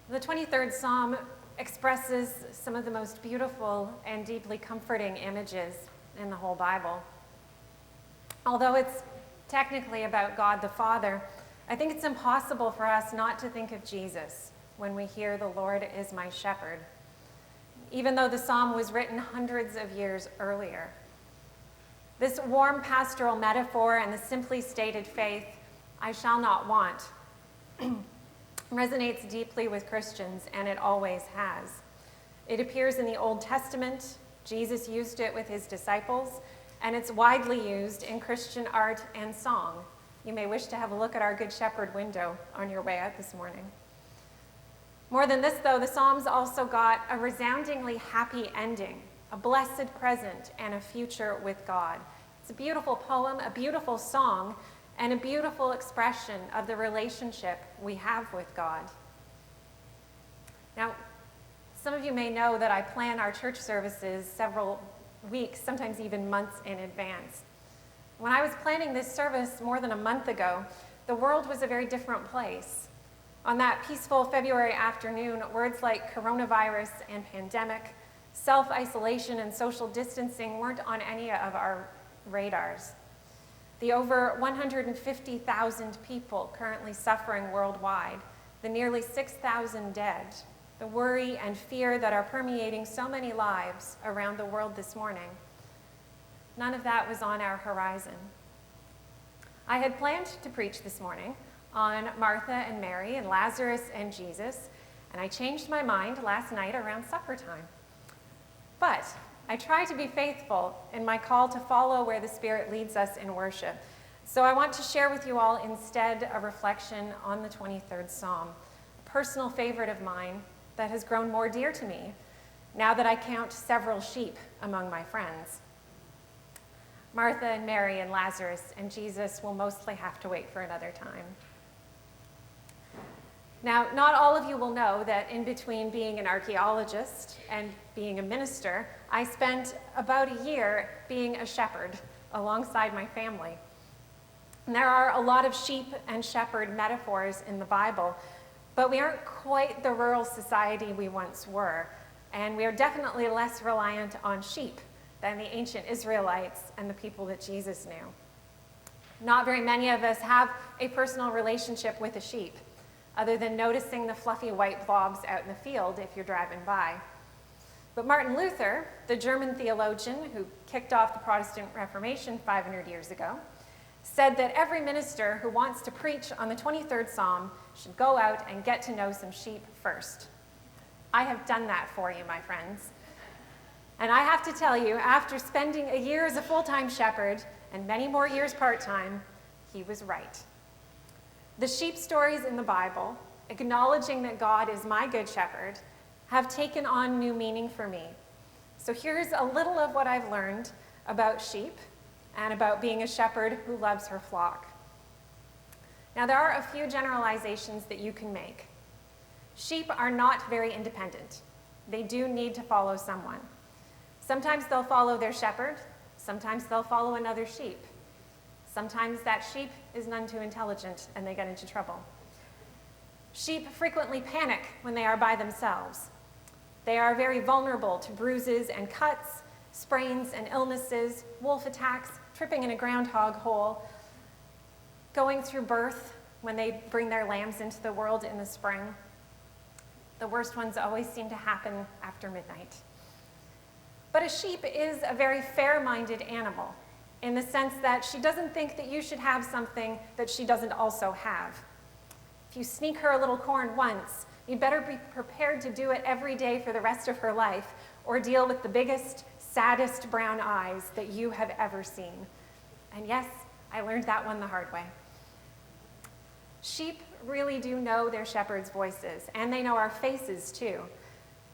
The 23rd Psalm expresses some of the most beautiful and deeply comforting images in the whole Bible. Although it's technically about God the Father, I think it's impossible for us not to think of Jesus when we hear "The Lord is my shepherd," even though the psalm was written hundreds of years earlier. This warm pastoral metaphor and the simply stated faith, "I shall not want," resonates deeply with Christians, and it always has. It appears in the Old Testament. Jesus used it with his disciples, and it's widely used in Christian art and song. You may wish to have a look at our Good Shepherd window on your way out this morning. More than this, though, the Psalms also got a resoundingly happy ending, a blessed present, and a future with God. It's a beautiful poem, a beautiful song, and a beautiful expression of the relationship we have with God. Now, some of you may know that I plan our church services several weeks, sometimes even months in advance. When I was planning this service more than a month ago, the world was a very different place. On that peaceful February afternoon, words like coronavirus and pandemic, self-isolation and social distancing weren't on any of our radars. The over 150,000 people currently suffering worldwide, the nearly 6,000 dead, the worry and fear that are permeating so many lives around the world this morning, none of that was on our horizon. I had planned to preach this morning on Martha and Mary and Lazarus and Jesus, and I changed my mind last night around supper time. But I try to be faithful in my call to follow where the Spirit leads us in worship. So I want to share with you all instead a reflection on the 23rd Psalm, a personal favorite of mine that has grown more dear to me now that I count several sheep among my friends. Martha and Mary and Lazarus and Jesus will mostly have to wait for another time. Now, not all of you will know that in between being an archaeologist and being a minister, I spent about a year being a shepherd alongside my family. And there are a lot of sheep and shepherd metaphors in the Bible, but we aren't quite the rural society we once were, and we are definitely less reliant on sheep than the ancient Israelites and the people that Jesus knew. Not very many of us have a personal relationship with a sheep, other than noticing the fluffy white blobs out in the field if you're driving by. But Martin Luther, the German theologian who kicked off the Protestant Reformation 500 years ago, said that every minister who wants to preach on the 23rd Psalm should go out and get to know some sheep first. I have done that for you, my friends. And I have to tell you, after spending a year as a full-time shepherd and many more years part-time, he was right. The sheep stories in the Bible, acknowledging that God is my good shepherd, have taken on new meaning for me. So here's a little of what I've learned about sheep and about being a shepherd who loves her flock. Now, there are a few generalizations that you can make. Sheep are not very independent. They do need to follow someone. Sometimes they'll follow their shepherd, sometimes they'll follow another sheep. Sometimes that sheep is none too intelligent and they get into trouble. Sheep frequently panic when they are by themselves. They are very vulnerable to bruises and cuts, sprains and illnesses, wolf attacks, tripping in a groundhog hole, going through birth when they bring their lambs into the world in the spring. The worst ones always seem to happen after midnight. But a sheep is a very fair-minded animal, in the sense that she doesn't think that you should have something that she doesn't also have. If you sneak her a little corn once, you'd better be prepared to do it every day for the rest of her life, or deal with the biggest, saddest brown eyes that you have ever seen. And yes, I learned that one the hard way. Sheep really do know their shepherd's voices, and they know our faces too.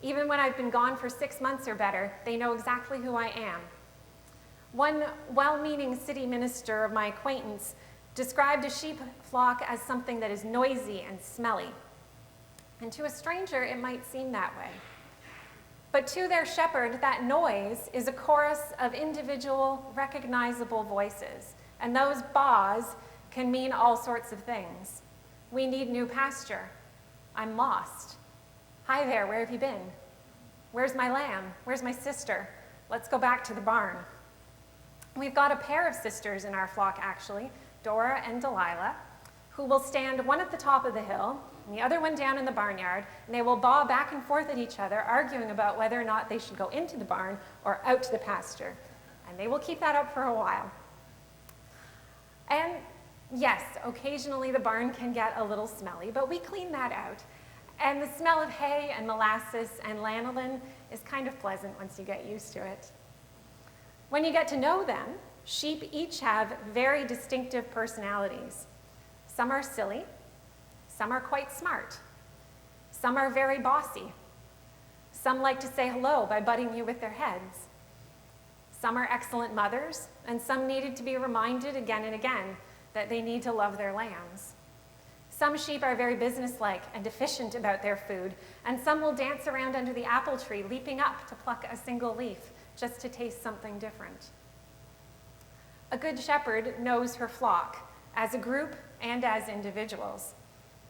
Even when I've been gone for 6 months or better, they know exactly who I am. One well-meaning city minister of my acquaintance described a sheep flock as something that is noisy and smelly. And to a stranger, it might seem that way. But to their shepherd, that noise is a chorus of individual, recognizable voices. And those baas can mean all sorts of things. We need new pasture. I'm lost. Hi there, where have you been? Where's my lamb? Where's my sister? Let's go back to the barn. We've got a pair of sisters in our flock, actually, Dora and Delilah, who will stand one at the top of the hill and the other one down in the barnyard, and they will baw back and forth at each other, arguing about whether or not they should go into the barn or out to the pasture. And they will keep that up for a while. And yes, occasionally the barn can get a little smelly, but we clean that out. And the smell of hay and molasses and lanolin is kind of pleasant once you get used to it. When you get to know them, sheep each have very distinctive personalities. Some are silly, some are quite smart, some are very bossy, some like to say hello by butting you with their heads. Some are excellent mothers, and some needed to be reminded again and again that they need to love their lambs. Some sheep are very businesslike and efficient about their food, and some will dance around under the apple tree, leaping up to pluck a single leaf just to taste something different. A good shepherd knows her flock as a group and as individuals.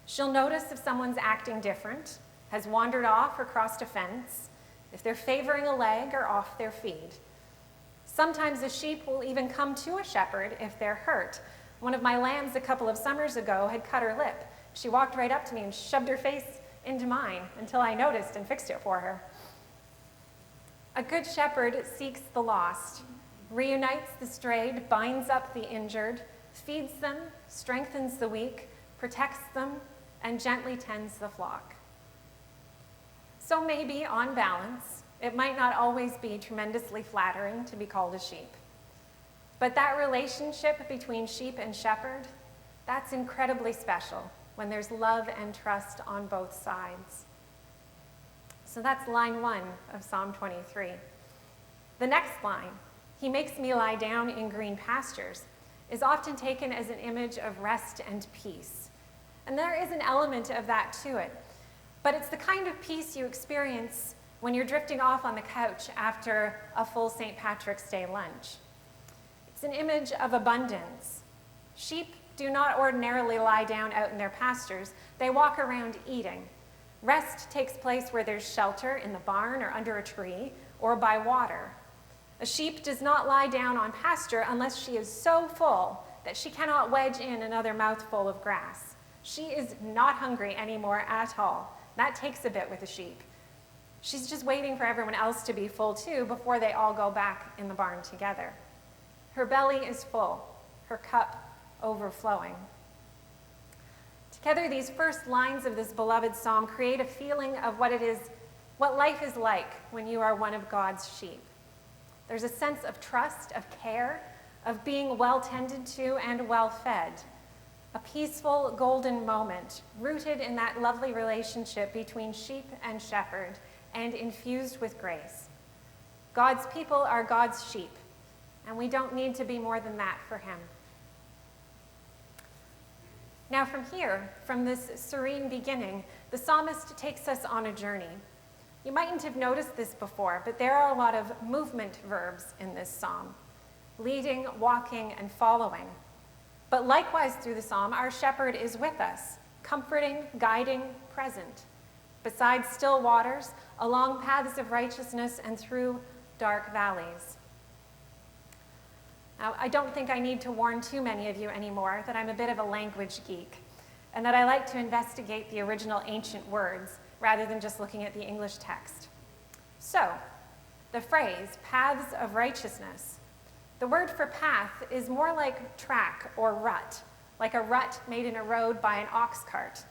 She'll notice if someone's acting different, has wandered off or crossed a fence, if they're favoring a leg or off their feed. Sometimes a sheep will even come to a shepherd if they're hurt. One of my lambs a couple of summers ago had cut her lip. She walked right up to me and shoved her face into mine until I noticed and fixed it for her. A good shepherd seeks the lost, reunites the strayed, binds up the injured, feeds them, strengthens the weak, protects them, and gently tends the flock. So maybe, on balance, it might not always be tremendously flattering to be called a sheep. But that relationship between sheep and shepherd, that's incredibly special when there's love and trust on both sides. So that's line 1 of Psalm 23. The next line, "He makes me lie down in green pastures," is often taken as an image of rest and peace. And there is an element of that to it. But it's the kind of peace you experience when you're drifting off on the couch after a full St. Patrick's Day lunch. It's an image of abundance. Sheep do not ordinarily lie down out in their pastures. They walk around eating. Rest takes place where there's shelter in the barn or under a tree or by water. A sheep does not lie down on pasture unless she is so full that she cannot wedge in another mouthful of grass. She is not hungry anymore at all. That takes a bit with a sheep. She's just waiting for everyone else to be full too before they all go back in the barn together. Her belly is full, her cup overflowing. Together, these first lines of this beloved psalm create a feeling of what life is like when you are one of God's sheep. There's a sense of trust, of care, of being well tended to and well fed. A peaceful, golden moment rooted in that lovely relationship between sheep and shepherd and infused with grace. God's people are God's sheep, and we don't need to be more than that for him. Now from here, from this serene beginning, the psalmist takes us on a journey. You mightn't have noticed this before, but there are a lot of movement verbs in this psalm: leading, walking, and following. But likewise through the psalm, our shepherd is with us, comforting, guiding, present, beside still waters, along paths of righteousness, and through dark valleys. Now, I don't think I need to warn too many of you anymore that I'm a bit of a language geek, and that I like to investigate the original ancient words rather than just looking at the English text. So, the phrase, paths of righteousness, the word for path is more like track or rut, like a rut made in a road by an ox cart.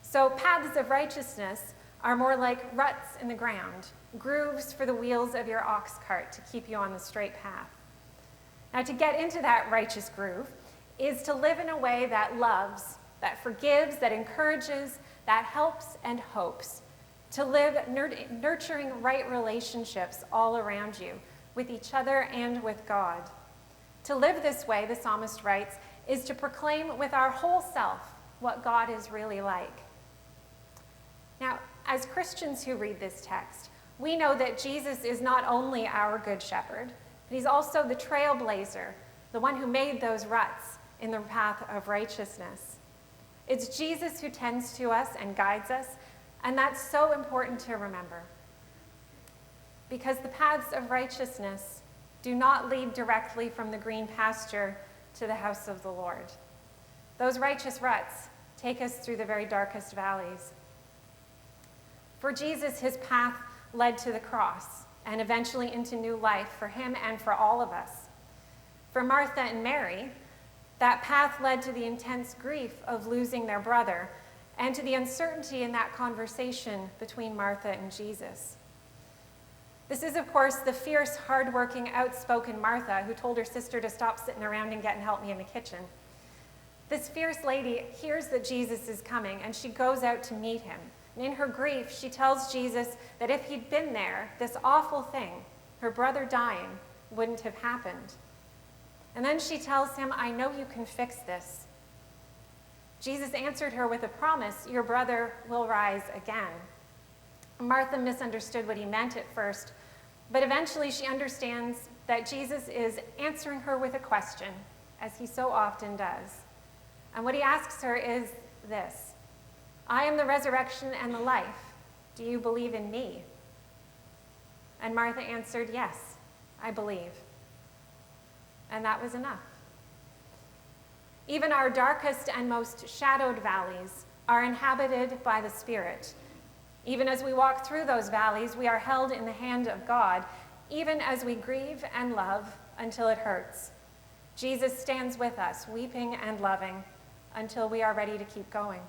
So paths of righteousness are more like ruts in the ground, grooves for the wheels of your ox cart to keep you on the straight path. Now, to get into that righteous groove is to live in a way that loves, that forgives, that encourages, that helps and hopes, to live nurturing right relationships all around you, with each other and with God. To live this way, the psalmist writes, is to proclaim with our whole self what God is really like. Now, as Christians who read this text, we know that Jesus is not only our good shepherd, but he's also the trailblazer, the one who made those ruts in the path of righteousness. It's Jesus who tends to us and guides us And that's so important to remember, because the paths of righteousness do not lead directly from the green pasture to the house of the Lord. Those righteous ruts take us through the very darkest valleys. For Jesus, his path led to the cross and eventually into new life for him and for all of us. For Martha and Mary, that path led to the intense grief of losing their brother and to the uncertainty in that conversation between Martha and Jesus. This is, of course, the fierce, hardworking, outspoken Martha who told her sister to stop sitting around and get and help me in the kitchen. This fierce lady hears that Jesus is coming, and she goes out to meet him. And in her grief, she tells Jesus that if he'd been there, this awful thing, her brother dying, wouldn't have happened. And then she tells him, I know you can fix this. Jesus answered her with a promise, your brother will rise again. Martha misunderstood what he meant at first, but eventually she understands that Jesus is answering her with a question, as he so often does. And what he asks her is this: I am the resurrection and the life. Do you believe in me? And Martha answered, yes, I believe. And that was enough. Even our darkest and most shadowed valleys are inhabited by the Spirit. Even as we walk through those valleys, we are held in the hand of God, even as we grieve and love until it hurts. Jesus stands with us, weeping and loving, until we are ready to keep going.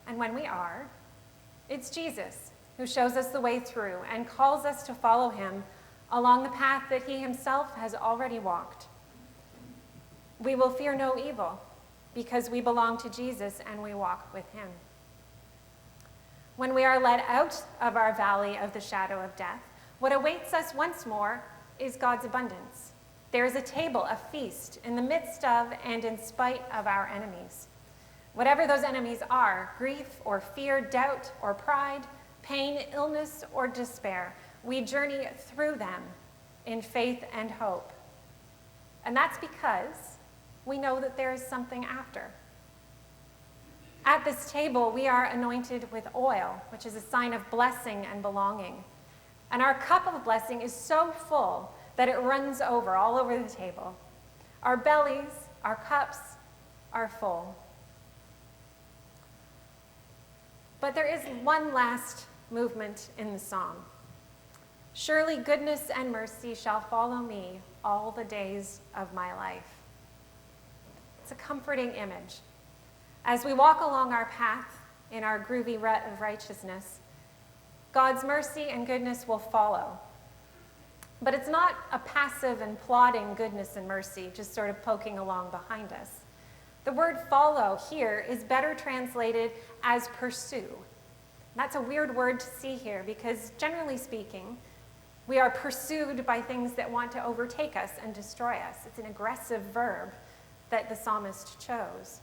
And when we are, it's Jesus who shows us the way through and calls us to follow him along the path that he himself has already walked. We will fear no evil because we belong to Jesus and we walk with him. When we are led out of our valley of the shadow of death, what awaits us once more is God's abundance. There is a table, a feast, in the midst of and in spite of our enemies. Whatever those enemies are, grief or fear, doubt or pride, pain, illness or despair, we journey through them in faith and hope. And that's because we know that there is something after. At this table, we are anointed with oil, which is a sign of blessing and belonging. And our cup of blessing is so full that it runs over all over the table. Our bellies, our cups are full. But there is one last movement in the psalm. Surely goodness and mercy shall follow me all the days of my life. It's a comforting image. As we walk along our path in our groovy rut of righteousness, God's mercy and goodness will follow. But it's not a passive and plodding goodness and mercy, just sort of poking along behind us. The word follow here is better translated as pursue. That's a weird word to see here because, generally speaking, we are pursued by things that want to overtake us and destroy us. It's an aggressive verb that the psalmist chose.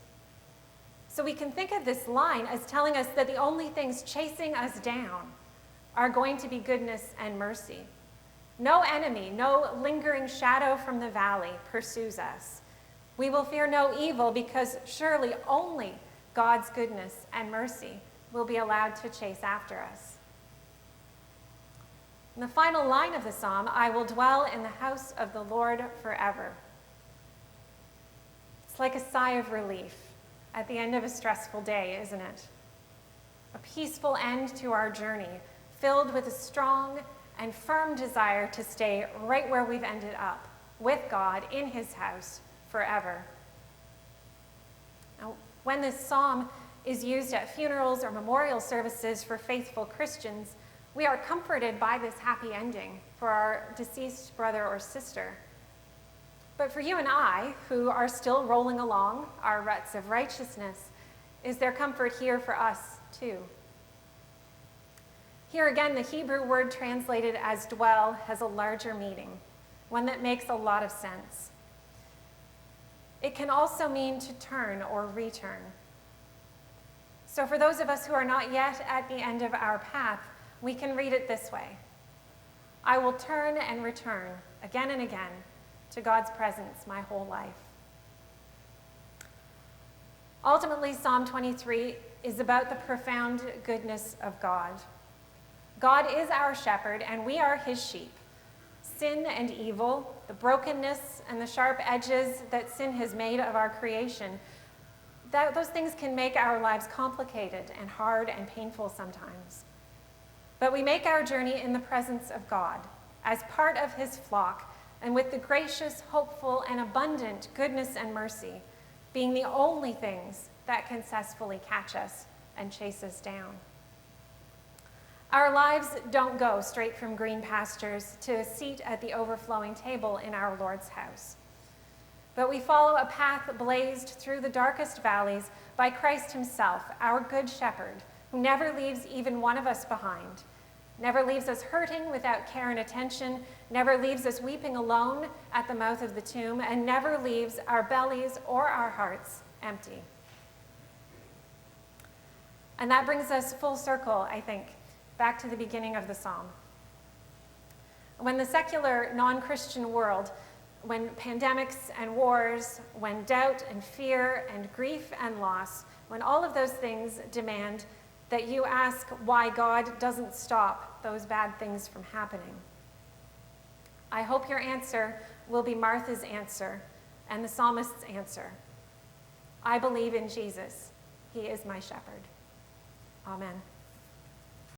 So we can think of this line as telling us that the only things chasing us down are going to be goodness and mercy. No enemy, no lingering shadow from the valley pursues us. We will fear no evil because surely only God's goodness and mercy will be allowed to chase after us. In the final line of the psalm, I will dwell in the house of the Lord forever. It's like a sigh of relief at the end of a stressful day, isn't it? A peaceful end to our journey, filled with a strong and firm desire to stay right where we've ended up, with God in his house forever. Now, when this psalm is used at funerals or memorial services for faithful Christians, we are comforted by this happy ending for our deceased brother or sister. But for you and I, who are still rolling along our ruts of righteousness, is there comfort here for us too? Here again, the Hebrew word translated as dwell has a larger meaning, one that makes a lot of sense. It can also mean to turn or return. So for those of us who are not yet at the end of our path, we can read it this way: I will turn and return again and again to God's presence my whole life. Ultimately, Psalm 23 is about the profound goodness of God. God is our shepherd, and we are his sheep. Sin and evil, the brokenness and the sharp edges that sin has made of our creation, those things can make our lives complicated and hard and painful sometimes. But we make our journey in the presence of God, as part of his flock, and with the gracious, hopeful, and abundant goodness and mercy being the only things that can successfully catch us and chase us down. Our lives don't go straight from green pastures to a seat at the overflowing table in our Lord's house. But we follow a path blazed through the darkest valleys by Christ himself, our good shepherd, who never leaves even one of us behind, never leaves us hurting without care and attention, never leaves us weeping alone at the mouth of the tomb, and never leaves our bellies or our hearts empty. And that brings us full circle, I think, back to the beginning of the psalm. When the secular, non-Christian world, when pandemics and wars, when doubt and fear and grief and loss, when all of those things demand that you ask why God doesn't stop those bad things from happening, I hope your answer will be Martha's answer and the psalmist's answer. I believe in Jesus. He is my shepherd. Amen.